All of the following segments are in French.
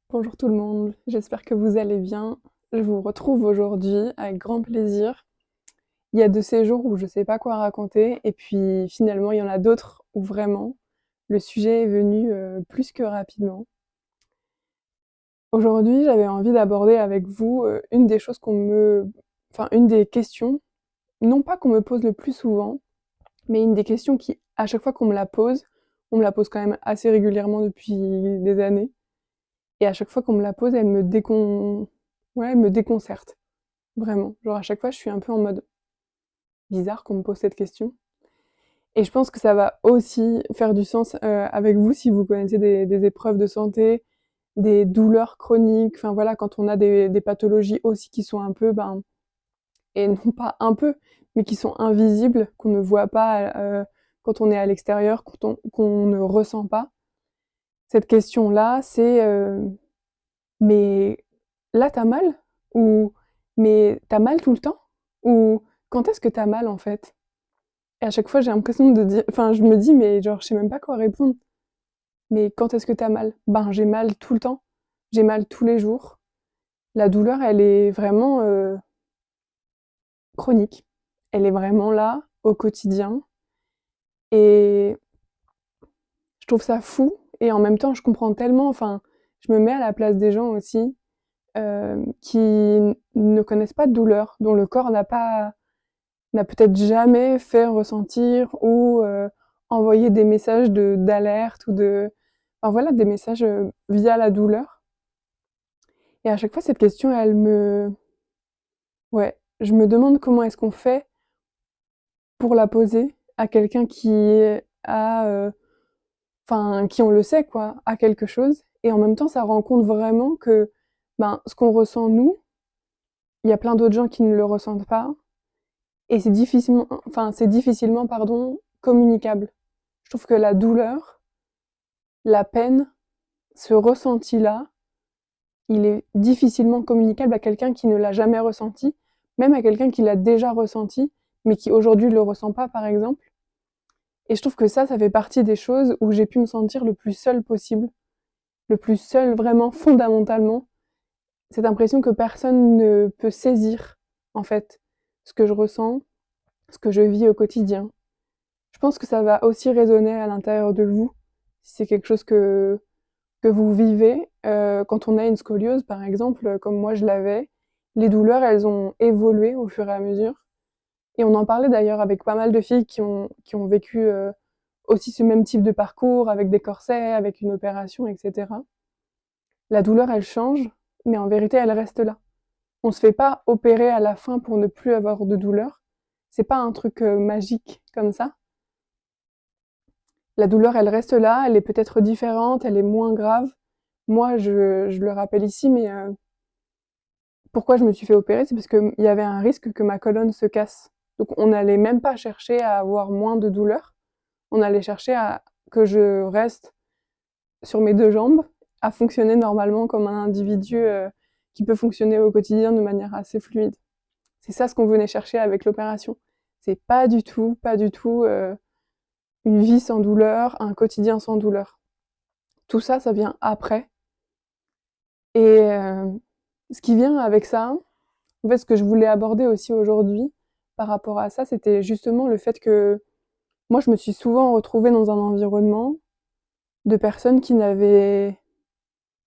Bonjour tout le monde, j'espère que vous allez bien. Je vous retrouve aujourd'hui avec grand plaisir. Il y a de ces jours où je sais pas quoi raconter et puis finalement il y en a d'autres où vraiment le sujet est venu plus que rapidement. Aujourd'hui, j'avais envie d'aborder avec vous une des choses enfin une des questions, non pas qu'on me pose le plus souvent, mais une des questions qui, à chaque fois qu'on on me la pose quand même assez régulièrement depuis des années. Et à chaque fois qu'on me la pose, ouais, elle me déconcerte, vraiment. Genre à chaque fois, je suis un peu en mode bizarre qu'on me pose cette question. Et je pense que ça va aussi faire du sens avec vous si vous connaissez des épreuves de santé, des douleurs chroniques, enfin voilà, quand on a des pathologies aussi qui sont un peu, ben, et non pas un peu, mais qui sont invisibles, qu'on ne voit pas quand on est à l'extérieur, qu'on ne ressent pas. Cette question-là, c'est mais là, t'as mal? Ou mais t'as mal tout le temps? Ou quand est-ce que t'as mal en fait? Et à chaque fois, j'ai l'impression de dire, enfin, je me dis, mais genre, je sais même pas quoi répondre. Mais quand est-ce que t'as mal? Ben, j'ai mal tout le temps. J'ai mal tous les jours. La douleur, elle est vraiment chronique. Elle est vraiment là, au quotidien. Et je trouve ça fou. Et en même temps, je comprends tellement, enfin, je me mets à la place des gens aussi qui ne connaissent pas de douleur, dont le corps n'a peut-être jamais fait ressentir ou envoyé des messages d'alerte ou enfin voilà, des messages via la douleur. Et à chaque fois, cette question, ouais, je me demande comment est-ce qu'on fait pour la poser à quelqu'un a, enfin, qui on le sait quoi, a quelque chose. Et en même temps, ça rend compte vraiment que, ben, ce qu'on ressent nous, il y a plein d'autres gens qui ne le ressentent pas. Et c'est difficilement, pardon, communicable. Je trouve que la douleur, la peine, ce ressenti-là, il est difficilement communicable à quelqu'un qui ne l'a jamais ressenti, même à quelqu'un qui l'a déjà ressenti, mais qui aujourd'hui ne le ressent pas, par exemple. Et je trouve que ça fait partie des choses où j'ai pu me sentir le plus seul possible, le plus seul vraiment fondamentalement. Cette impression que personne ne peut saisir, en fait, ce que je ressens, ce que je vis au quotidien. Je pense que ça va aussi résonner à l'intérieur de vous, si c'est quelque chose que vous vivez. Quand on a une scoliose, par exemple, comme moi je l'avais, les douleurs, elles ont évolué au fur et à mesure. Et on en parlait d'ailleurs avec pas mal de filles qui ont vécu aussi ce même type de parcours, avec des corsets, avec une opération, etc. La douleur, elle change, mais en vérité, elle reste là. On se fait pas opérer à la fin pour ne plus avoir de douleur. C'est pas un truc magique comme ça. La douleur, elle reste là, elle est peut-être différente, elle est moins grave. Moi, je le rappelle ici, mais pourquoi je me suis fait opérer, c'est parce qu'il y avait un risque que ma colonne se casse. Donc on n'allait même pas chercher à avoir moins de douleur, on allait chercher à que je reste sur mes deux jambes, à fonctionner normalement comme un individu qui peut fonctionner au quotidien de manière assez fluide. C'est ça ce qu'on venait chercher avec l'opération. C'est pas du tout une vie sans douleur, un quotidien sans douleur. Tout ça, ça vient après. Et ce qui vient avec ça, en fait, ce que je voulais aborder aussi aujourd'hui par rapport à ça, c'était justement le fait que moi, je me suis souvent retrouvée dans un environnement de personnes qui n'avaient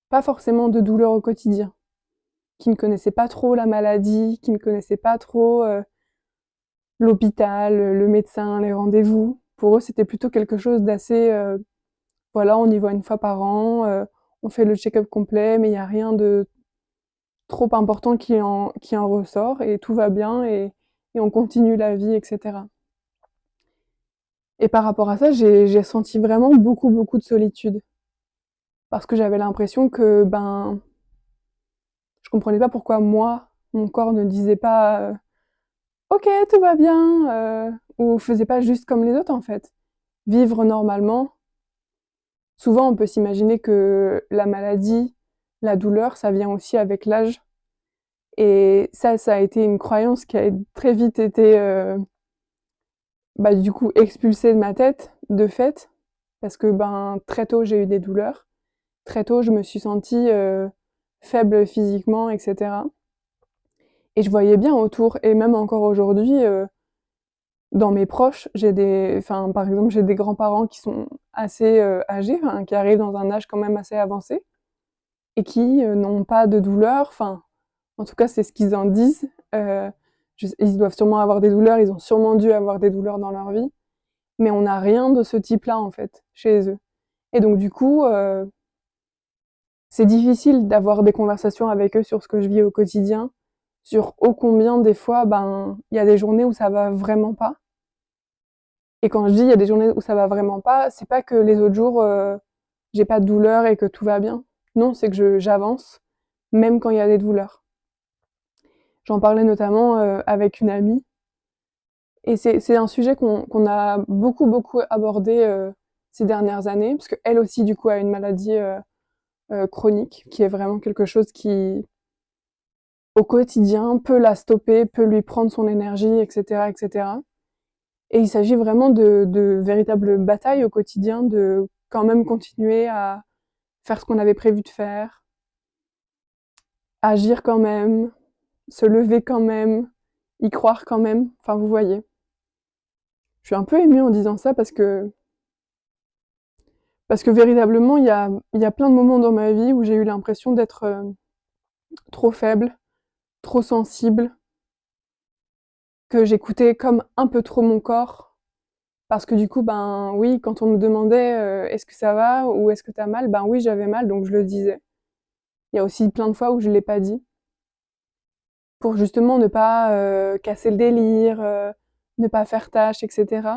pas forcément de douleur au quotidien, qui ne connaissaient pas trop la maladie, qui ne connaissaient pas trop l'hôpital, le médecin, les rendez-vous. Pour eux, c'était plutôt quelque chose d'assez, voilà, on y va une fois par an, on fait le check-up complet, mais il n'y a rien de trop important qui en ressort et tout va bien et on continue la vie, etc. Et par rapport à ça, j'ai senti vraiment beaucoup de solitude. Parce que j'avais l'impression que, ben, je comprenais pas pourquoi moi, mon corps ne disait pas ok, tout va bien, ou faisait pas juste comme les autres en fait. Vivre normalement. Souvent, on peut s'imaginer que la maladie, la douleur, ça vient aussi avec l'âge. Et ça a été une croyance qui a très vite été bah, du coup expulsée de ma tête, de fait, parce que ben très tôt j'ai eu des douleurs. très tôt, je me suis sentie faible physiquement, etc. Et je voyais bien autour, et même encore aujourd'hui, dans mes proches, par exemple, j'ai des grands-parents qui sont assez âgés, qui arrivent dans un âge quand même assez avancé, et qui n'ont pas de douleur. Enfin, en tout cas, c'est ce qu'ils en disent. Ils doivent sûrement avoir des douleurs, ils ont sûrement dû avoir des douleurs dans leur vie, mais on n'a rien de ce type-là, en fait, chez eux. Et donc, du coup, c'est difficile d'avoir des conversations avec eux sur ce que je vis au quotidien, sur ô combien, des fois, il y a des journées où ça va vraiment pas. Et quand je dis il y a des journées où ça va vraiment pas, c'est pas que les autres jours, j'ai pas de douleur et que tout va bien. Non, c'est que j'avance, même quand il y a des douleurs. J'en parlais notamment avec une amie, et c'est un sujet qu'on a beaucoup abordé ces dernières années, parce qu'elle aussi, du coup, a une maladie chronique, qui est vraiment quelque chose qui, au quotidien, peut la stopper, peut lui prendre son énergie, etc., etc. Et il s'agit vraiment de véritables batailles au quotidien, de quand même continuer à faire ce qu'on avait prévu de faire, agir quand même, se lever quand même, y croire quand même. Enfin, vous voyez. Je suis un peu émue en disant ça parce que véritablement, il y a plein de moments dans ma vie où j'ai eu l'impression d'être trop faible, trop sensible, que j'écoutais comme un peu trop mon corps. Parce que du coup, ben oui, quand on me demandait est-ce que ça va ou est-ce que t'as mal, ben oui, j'avais mal, donc je le disais. Il y a aussi plein de fois où je l'ai pas dit, pour justement ne pas casser le délire, ne pas faire tâche, etc.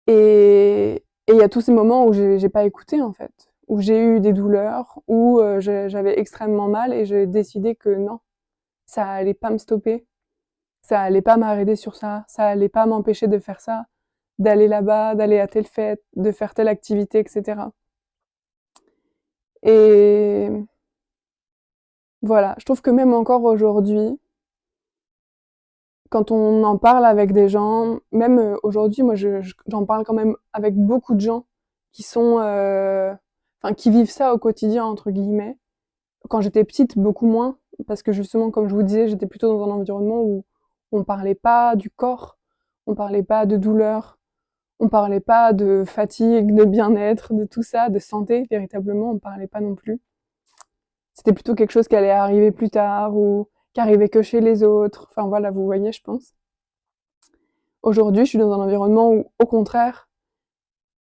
Et il y a tous ces moments où j'ai pas écouté en fait, où j'ai eu des douleurs, où j'avais extrêmement mal et j'ai décidé que non, ça allait pas me stopper, ça allait pas m'arrêter sur ça allait pas m'empêcher de faire ça, d'aller là-bas, d'aller à telle fête, de faire telle activité, etc. Et voilà, je trouve que même encore aujourd'hui, quand on en parle avec des gens, même aujourd'hui, moi j'en parle quand même avec beaucoup de gens qui sont, qui vivent ça au quotidien entre guillemets. Quand j'étais petite, beaucoup moins, parce que justement, comme je vous disais, j'étais plutôt dans un environnement où on parlait pas du corps, on parlait pas de douleur, on parlait pas de fatigue, de bien-être, de tout ça, de santé véritablement, on parlait pas non plus. C'était plutôt quelque chose qui allait arriver plus tard ou qui arrivait que chez les autres. Enfin voilà, vous voyez, je pense. Aujourd'hui, je suis dans un environnement où, au contraire,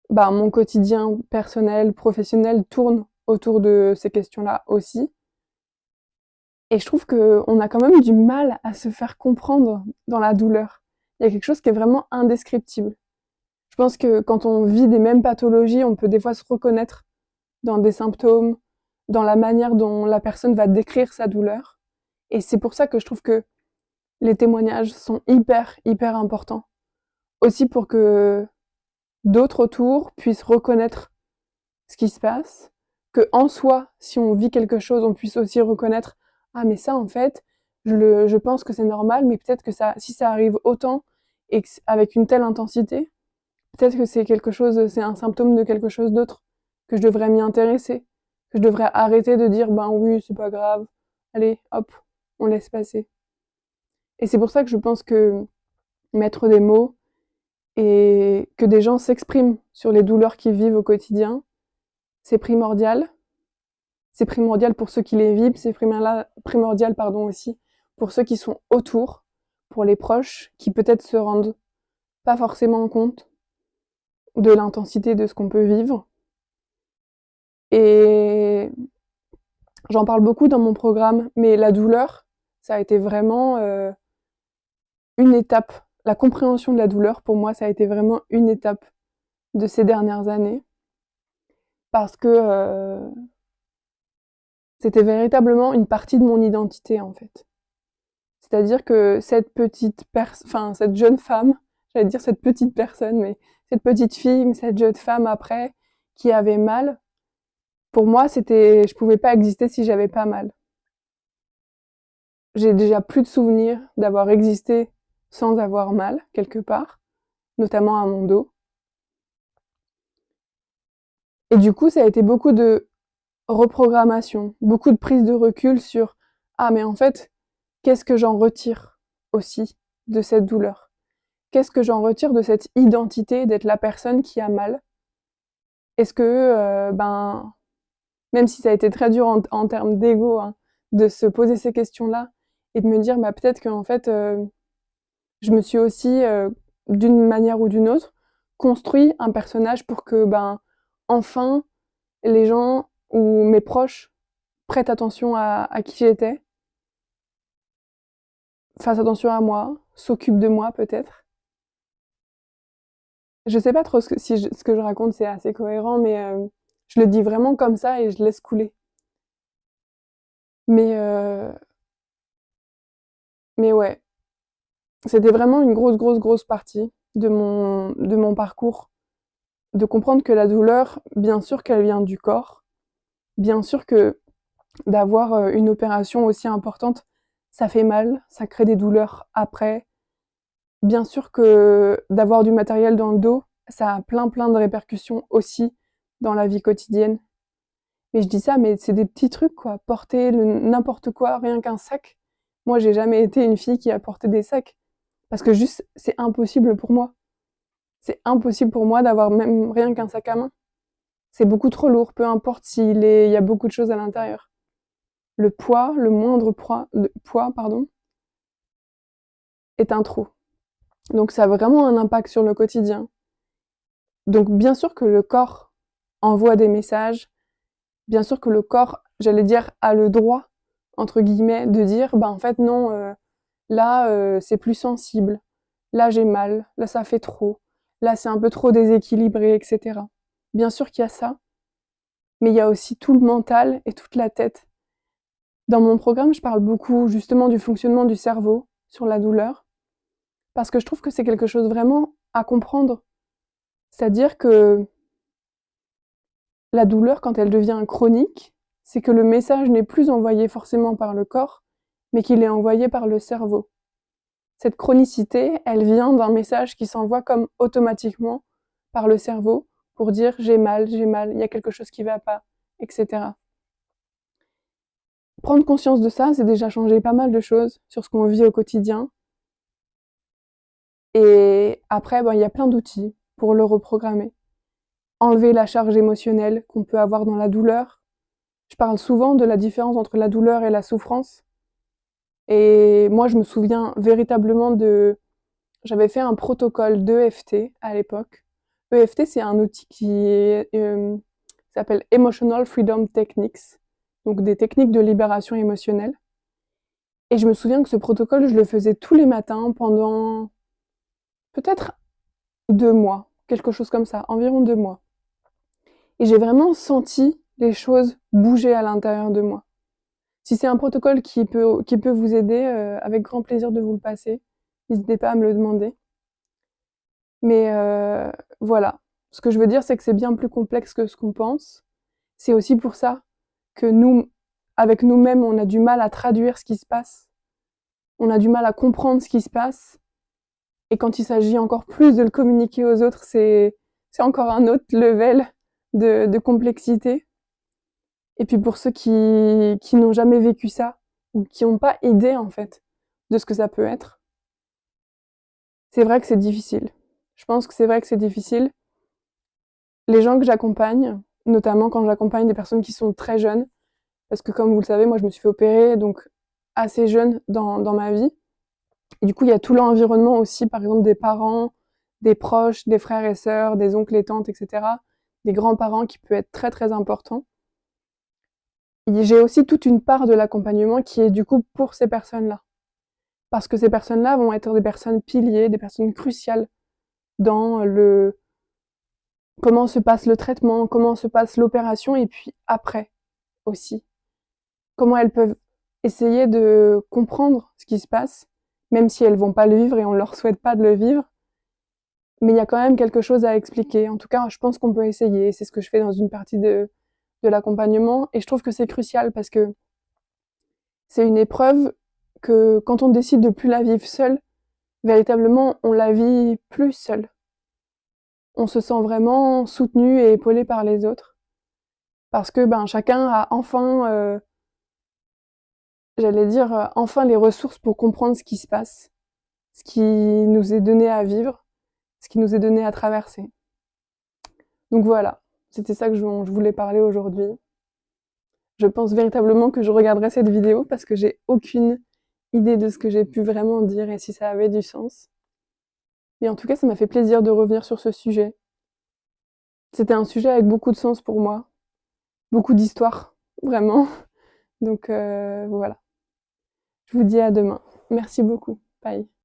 mon quotidien personnel, professionnel tourne autour de ces questions-là aussi. Et je trouve qu'on a quand même du mal à se faire comprendre dans la douleur. Il y a quelque chose qui est vraiment indescriptible. Je pense que quand on vit des mêmes pathologies, on peut des fois se reconnaître dans des symptômes, dans la manière dont la personne va décrire sa douleur. Et c'est pour ça que je trouve que les témoignages sont hyper importants. Aussi pour que d'autres autour puissent reconnaître ce qui se passe, que en soi, si on vit quelque chose, on puisse aussi reconnaître ah mais ça en fait, je pense que c'est normal, mais peut-être que ça, si ça arrive autant et avec une telle intensité, peut-être que c'est quelque chose, c'est un symptôme de quelque chose d'autre, que je devrais m'y intéresser, que je devrais arrêter de dire ben oui c'est pas grave, allez hop, on laisse passer. Et c'est pour ça que je pense que mettre des mots et que des gens s'expriment sur les douleurs qu'ils vivent au quotidien, c'est primordial. C'est primordial pour ceux qui les vivent, c'est primordial aussi pour ceux qui sont autour, pour les proches qui peut-être se rendent pas forcément compte de l'intensité de ce qu'on peut vivre. Et j'en parle beaucoup dans mon programme, mais la douleur, ça a été vraiment une étape. La compréhension de la douleur, pour moi, ça a été vraiment une étape de ces dernières années. Parce que c'était véritablement une partie de mon identité, en fait. C'est-à-dire que cette jeune femme, j'allais dire cette petite personne, mais cette petite fille, cette jeune femme après, qui avait mal, pour moi, je pouvais pas exister si j'avais pas mal. J'ai déjà plus de souvenirs d'avoir existé sans avoir mal, quelque part, notamment à mon dos. Et du coup, ça a été beaucoup de reprogrammation, beaucoup de prise de recul sur ah mais en fait, qu'est-ce que j'en retire aussi de cette douleur? Qu'est-ce que j'en retire de cette identité d'être la personne qui a mal? Est-ce que ben même si ça a été très dur en termes d'ego, hein, de se poser ces questions-là et de me dire bah peut-être qu'en fait je me suis aussi d'une manière ou d'une autre construit un personnage pour que ben enfin les gens ou mes proches prêtent attention à qui j'étais, fassent attention à moi, s'occupent de moi peut-être. Je sais pas trop ce que je raconte c'est assez cohérent, mais je le dis vraiment comme ça et je laisse couler. Mais, euh, mais ouais, c'était vraiment une grosse partie de mon parcours, de comprendre que la douleur, bien sûr qu'elle vient du corps, bien sûr que d'avoir une opération aussi importante, ça fait mal, ça crée des douleurs après. Bien sûr que d'avoir du matériel dans le dos, ça a plein de répercussions aussi dans la vie quotidienne. Mais je dis ça, mais c'est des petits trucs quoi. Porter n'importe quoi, rien qu'un sac. Moi, j'ai jamais été une fille qui a porté des sacs parce que juste c'est impossible pour moi. C'est impossible pour moi d'avoir même rien qu'un sac à main. C'est beaucoup trop lourd, peu importe il y a beaucoup de choses à l'intérieur. Le poids, le moindre poids, pardon, est un trou. Donc ça a vraiment un impact sur le quotidien. Donc bien sûr que le corps envoie des messages, bien sûr que le corps, j'allais dire, a le droit, entre guillemets, de dire, bah en fait non, là c'est plus sensible, là j'ai mal, là ça fait trop, là c'est un peu trop déséquilibré, etc. Bien sûr qu'il y a ça, mais il y a aussi tout le mental et toute la tête. Dans mon programme, je parle beaucoup justement du fonctionnement du cerveau sur la douleur, parce que je trouve que c'est quelque chose vraiment à comprendre. C'est-à-dire que la douleur, quand elle devient chronique, c'est que le message n'est plus envoyé forcément par le corps, mais qu'il est envoyé par le cerveau. Cette chronicité, elle vient d'un message qui s'envoie comme automatiquement par le cerveau pour dire j'ai mal, il y a quelque chose qui va pas, etc. Prendre conscience de ça, c'est déjà changer pas mal de choses sur ce qu'on vit au quotidien. Et après, ben, il y a plein d'outils pour le reprogrammer. Enlever la charge émotionnelle qu'on peut avoir dans la douleur. Je parle souvent de la différence entre la douleur et la souffrance. Et moi, je me souviens véritablement de... J'avais fait un protocole d'EFT à l'époque. EFT, c'est un outil s'appelle Emotional Freedom Techniques, donc des techniques de libération émotionnelle. Et je me souviens que ce protocole, je le faisais tous les matins pendant peut-être 2 mois, quelque chose comme ça, environ 2 mois. Et j'ai vraiment senti les choses bouger à l'intérieur de moi. Si c'est un protocole qui peut vous aider, avec grand plaisir de vous le passer. N'hésitez pas à me le demander. Mais voilà. Ce que je veux dire, c'est que c'est bien plus complexe que ce qu'on pense. C'est aussi pour ça que nous, avec nous-mêmes, on a du mal à traduire ce qui se passe. On a du mal à comprendre ce qui se passe. Et quand il s'agit encore plus de le communiquer aux autres, c'est encore un autre level de complexité. Et puis pour ceux qui n'ont jamais vécu ça, ou qui n'ont pas idée en fait de ce que ça peut être, c'est vrai que c'est difficile. Je pense que c'est vrai que c'est difficile. Les gens que j'accompagne, notamment quand j'accompagne des personnes qui sont très jeunes, parce que comme vous le savez, moi je me suis fait opérer donc assez jeune dans ma vie. Et du coup, il y a tout l'environnement aussi, par exemple des parents, des proches, des frères et sœurs, des oncles et tantes, etc., des grands-parents qui peut être très important. J'ai aussi toute une part de l'accompagnement qui est du coup pour ces personnes-là. Parce que ces personnes-là vont être des personnes piliers, des personnes cruciales dans le comment se passe le traitement, comment se passe l'opération et puis après aussi. Comment elles peuvent essayer de comprendre ce qui se passe, même si elles vont pas le vivre et on leur souhaite pas de le vivre. Mais il y a quand même quelque chose à expliquer. En tout cas, je pense qu'on peut essayer. C'est ce que je fais dans une partie de l'accompagnement. Et je trouve que c'est crucial parce que c'est une épreuve que quand on décide de plus la vivre seule, véritablement, on la vit plus seule. On se sent vraiment soutenu et épaulé par les autres. parce que ben chacun a enfin, j'allais dire, enfin les ressources pour comprendre ce qui se passe, ce qui nous est donné à vivre, ce qui nous est donné à traverser. Donc voilà, c'était ça que je voulais parler aujourd'hui. Je pense véritablement que je regarderai cette vidéo parce que j'ai aucune idée de ce que j'ai pu vraiment dire et si ça avait du sens. Mais en tout cas, ça m'a fait plaisir de revenir sur ce sujet. C'était un sujet avec beaucoup de sens pour moi, beaucoup d'histoire, vraiment. Donc voilà. Je vous dis à demain. Merci beaucoup. Bye.